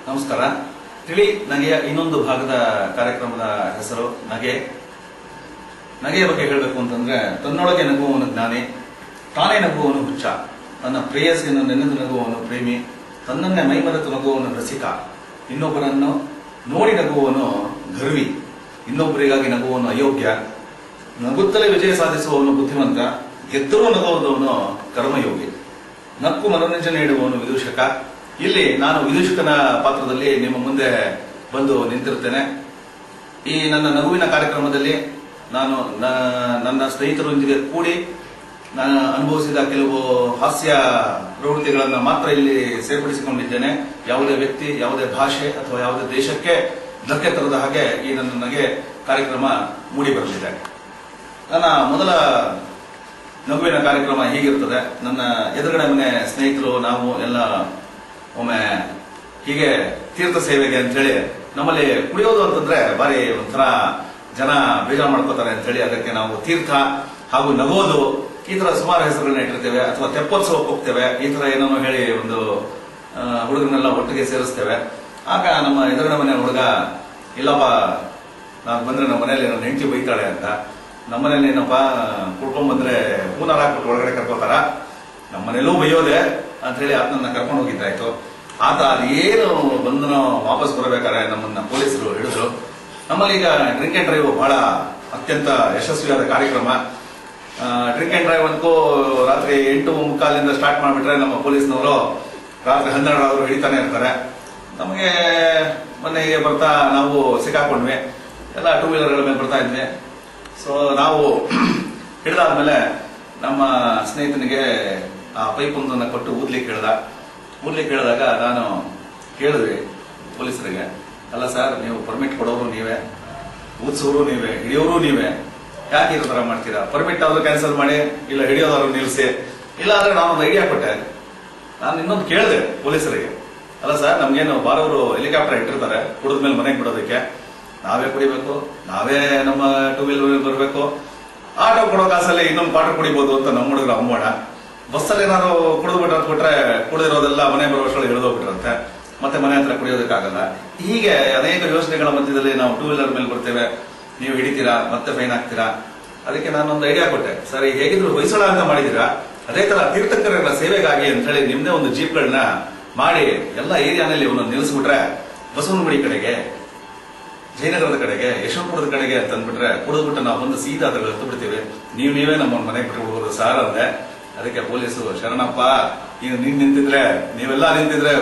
ನಮಸ್ಕಾರ. ತಿಳಿ ನಗೆಯ ಇನ್ನೊಂದು ಭಾಗದ ಕಾರ್ಯಕ್ರಮದ ಹೆಸರು ನಗೆ. ನಗೆಯ ಬಗ್ಗೆ ಹೇಳಬೇಕು ಅಂತಂದ್ರೆ, ತನ್ನೊಳಗೆ ನಗುವವನು ಜ್ಞಾನಿ, ತಾನೇ ನಗುವವನು ಹುಚ್ಚ, ತನ್ನ ಪ್ರೇಯಸಿಯನ್ನು ನೆನೆದು ನಗುವವನು ಪ್ರೇಮಿ, ತನ್ನನ್ನೇ ಮೈಮರೆತು ನಗುವವನು ರಸಿಕ, ಇನ್ನೊಬ್ಬರನ್ನು ನೋಡಿ ನಗುವವನು ಗರ್ವಿ, ಇನ್ನೊಬ್ಬರಿಗಾಗಿ ನಗುವವನು ಅಯೋಗ್ಯ, ನಗುತ್ತಲೇ ವಿಜಯ ಸಾಧಿಸುವವನು ಬುದ್ಧಿವಂತ, ಗೆದ್ದರೂ ನಗುವುದವನು ಕರ್ಮಯೋಗಿ, ನಕ್ಕು ಮನೋರಂಜನೆ ನೀಡುವವನು ವಿದೂಷಕ. ಇಲ್ಲಿ ನಾನು ವಿದೂಷಕನ ಪಾತ್ರದಲ್ಲಿ ನಿಮ್ಮ ಮುಂದೆ ಬಂದು ನಿಂತಿರುತ್ತೇನೆ. ಈ ನನ್ನ ನಗುವಿನ ಕಾರ್ಯಕ್ರಮದಲ್ಲಿ ನಾನು ನನ್ನ ಸ್ನೇಹಿತರೊಂದಿಗೆ ಕೂಡಿ ನಾನು ಅನುಭವಿಸಿದ ಕೆಲವು ಹಾಸ್ಯ ಪ್ರವೃತ್ತಿಗಳನ್ನು ಮಾತ್ರ ಇಲ್ಲಿ ಸೇರ್ಪಡಿಸಿಕೊಂಡಿದ್ದೇನೆ. ಯಾವುದೇ ವ್ಯಕ್ತಿ, ಯಾವುದೇ ಭಾಷೆ ಅಥವಾ ಯಾವುದೇ ದೇಶಕ್ಕೆ ಧಕ್ಕೆ ತರದ ಹಾಗೆ ಈ ನನ್ನ ನಗೆ ಕಾರ್ಯಕ್ರಮ ಮೂಡಿ ಬರಲಿದೆ. ನನ್ನ ಮೊದಲ ನಗುವಿನ ಕಾರ್ಯಕ್ರಮ ಹೀಗಿರ್ತದೆ. ನನ್ನ ಎದುರುಗಡೆ ಮನೆ ಸ್ನೇಹಿತರು ನಾವು ಎಲ್ಲ ಒಮ್ಮೆ ಹೀಗೆ ತೀರ್ಥ ಸೇವೆಗೆ ಅಂತ ಹೇಳಿ, ನಮ್ಮಲ್ಲಿ ಕುಡಿಯೋದು ಅಂತಂದ್ರೆ ಬಾರಿ ಒಂಥರ ಜನ ಬೇಜಾರು ಮಾಡ್ಕೋತಾರೆ ಅಂತ ಹೇಳಿ ಅದಕ್ಕೆ ನಾವು ತೀರ್ಥ ಹಾಗೂ ನಗೋದು ಈ ತರ ಸುಮಾರು ಹೆಸರುಗಳನ್ನ ಇಟ್ಟಿರ್ತೇವೆ. ಅಥವಾ ತೆಪ್ಪೋತ್ಸವಕ್ಕೆ ಹೋಗ್ತೇವೆ, ಈ ತರ ಏನೋ ಹೇಳಿ ಒಂದು ಹುಡುಗರನ್ನೆಲ್ಲ ಒಟ್ಟಿಗೆ ಸೇರಿಸ್ತೇವೆ. ಆಗ ನಮ್ಮ ಎದುರುಗಡೆ ಮನೆ ಹುಡುಗ, ಇಲ್ಲಪ್ಪ ನಾನು ಬಂದ್ರೆ ನಮ್ಮ ಮನೇಲಿ ನನ್ನ ಹೆಂಡತಿ ಬೈತಾಳೆ ಅಂತ, ನಮ್ಮನೇಲಿ ಏನಪ್ಪ ಕುಡ್ಕೊಂಡ್ ಬಂದ್ರೆ ಹೂನಾರ ಹಾಕ್ಬಿಟ್ಟು ಒಳಗಡೆ ಕರ್ಕೋತಾರ, ನಮ್ಮನೇಲೂ ಬೈಯೋದೆ ಅಂತ ಹೇಳಿ ಆತನನ್ನ ಕರ್ಕೊಂಡು ಹೋಗಿದ್ದಾಯ್ತು. ಆತ ಅದೇನು ಬಂದನೋ ವಾಪಸ್ ಬರಬೇಕಾದ್ರೆ ನಮ್ಮನ್ನ ಪೊಲೀಸರು ಹಿಡಿದ್ರು. ನಮ್ಮಲ್ಲಿ ಈಗ ಡ್ರಿಂಕ್ ಅಂಡ್ ಡ್ರೈವ್ ಬಹಳ ಅತ್ಯಂತ ಯಶಸ್ವಿಯಾದ ಕಾರ್ಯಕ್ರಮ. ಡ್ರಿಂಕ್ ಅಂಡ್ ಡ್ರೈವ್ ಅನ್ಕೋ ರಾತ್ರಿ 8:45 ಸ್ಟಾರ್ಟ್ ಮಾಡಿಬಿಟ್ರೆ ನಮ್ಮ ಪೊಲೀಸ್ನವರು ರಾತ್ರಿ 12 ಹಿಡಿತಾನೆ ಇರ್ತಾರೆ. ನಮಗೆ ಮನೆಗೆ ಬರ್ತಾ ನಾವು ಸಿಕ್ಕಾಕೊಂಡ್ವಿ, ಎಲ್ಲ ಟೂ ವೀಲರ್ಗಳ ಮೇಲೆ ಬರ್ತಾ ಇದ್ವಿ. ಸೊ ನಾವು ಹಿಡಿದಾದ್ಮೇಲೆ ನಮ್ಮ ಸ್ನೇಹಿತನಿಗೆ ಆ ಪೈಪ್ ಒಂದನ್ನು ಕೊಟ್ಟು ಊದ್ಲಿಕ್ಕೆ ಹೇಳಿದಾಗ ನಾನು ಕೇಳಿದ್ವಿ ಪೊಲೀಸರಿಗೆ, ಅಲ್ಲ ಸರ್, ನೀವು ಪರ್ಮಿಟ್ ಕೊಡೋರು ನೀವೇ, ಊದ್ಸೋರು ನೀವೇ, ಹಿಡಿಯೋರು ನೀವೇ, ಯಾಕೆ ಈ ತರ ಮಾಡ್ತೀರಾ? ಪರ್ಮಿಟ್ ಆದ್ರೂ ಕ್ಯಾನ್ಸಲ್ ಮಾಡಿ, ಇಲ್ಲ ಹಿಡಿಯೋದಾದ್ರು ನಿಲ್ಸಿ, ಇಲ್ಲ ಅಂದ್ರೆ ನಾನೊಂದು ಐಡಿಯಾ ಕೊಟ್ಟೆ. ನಾನು ಇನ್ನೊಂದು ಕೇಳಿದೆ ಪೊಲೀಸರಿಗೆ, ಅಲ್ಲ ಸರ್, ನಮ್ಗೇನು ಬಾರವರು ಹೆಲಿಕಾಪ್ಟರ್ ಇಟ್ಟಿರ್ತಾರೆ ಕುಡಿದ್ಮೇಲೆ ಮನೆಗೆ ಬಿಡೋದಕ್ಕೆ, ನಾವೇ ಕುಡಿಬೇಕು, ನಾವೇ ನಮ್ಮ ಟೂ ವೀಲರ್ ಬರಬೇಕು, ಆಟೋ ಕೊಡೋ ಕಾಸಲ್ಲಿ ಇನ್ನೊಂದು ಕ್ವಾರ್ಟರ್ ಕುಡಿಬಹುದು ಅಂತ ನಮ್ಮ ಹುಡುಗರು ಅಂಬೋಣ. ಬಸ್ಸಲ್ಲಿ ಏನಾದ್ರು ಕುಡಿದ್ಬಿಟ್ರೆ ಕುಡಿದಿರೋದೆಲ್ಲ ಮನೆ ಬರುವಷ್ಟರಲ್ಲಿ ಹಿಡಿದೋಗ್ಬಿಟ್ಟಿರುತ್ತೆ, ಮತ್ತೆ ಮನೆ ಹತ್ರ ಕುಡಿಯೋದಕ್ಕಾಗಲ್ಲ. ಹೀಗೆ ಅನೇಕ ಯೋಜನೆಗಳ ಮಧ್ಯದಲ್ಲಿ ನಾವು ಟೂ ವೀಲರ್ ಮೇಲೆ ಬರ್ತೇವೆ, ನೀವು ಹಿಡಿತೀರಾ, ಮತ್ತೆ ಫೈನ್ ಹಾಕ್ತೀರಾ. ಅದಕ್ಕೆ ನಾನೊಂದು ಐಡಿಯಾ ಕೊಟ್ಟೆ, ಸರಿ ಹೇಗಿದ್ರು ಹೊಯ್ಸಳ ಅಂತ ಮಾಡಿದೀರಾ, ಅದೇ ತರ ತೀರ್ಥಂಕರರ ಸೇವೆಗಾಗಿ ಅಂತ ಹೇಳಿ ನಿಮ್ದೇ ಒಂದು ಜೀಪ್ಗಳನ್ನ ಮಾಡಿ ಎಲ್ಲ ಏರಿಯಾನಲ್ಲಿ ಒಂದೊಂದು ನಿಲ್ಲಿಸ್ಬಿಟ್ರೆ, ಬಸವನಗುಡಿ ಕಡೆಗೆ, ಜಯನಗರದ ಕಡೆಗೆ, ಯಶವಂತಪುರದ ಕಡೆಗೆ ಅಂತ ಅಂದ್ಬಿಟ್ರೆ ಕುಡಿದ್ಬಿಟ್ಟು ನಾವು ಬಂದು ಸೀದಾ ಅದ್ರಲ್ಲಿ ಹತ್ತು ಬಿಡ್ತೀವಿ, ನೀವೇ ನಮ್ಮ ಮನೆಗೆ ಬಿಟ್ಬಿಡ್ಬೋದು ಸಾರ್ ಅಂದೆ. ಅದಕ್ಕೆ ಪೊಲೀಸರು, ಶರಣಪ್ಪ, ಈಗ ನೀನ್ ನಿಂತಿದ್ರೆ, ನೀವೆಲ್ಲ ನಿಂತಿದ್ರೆ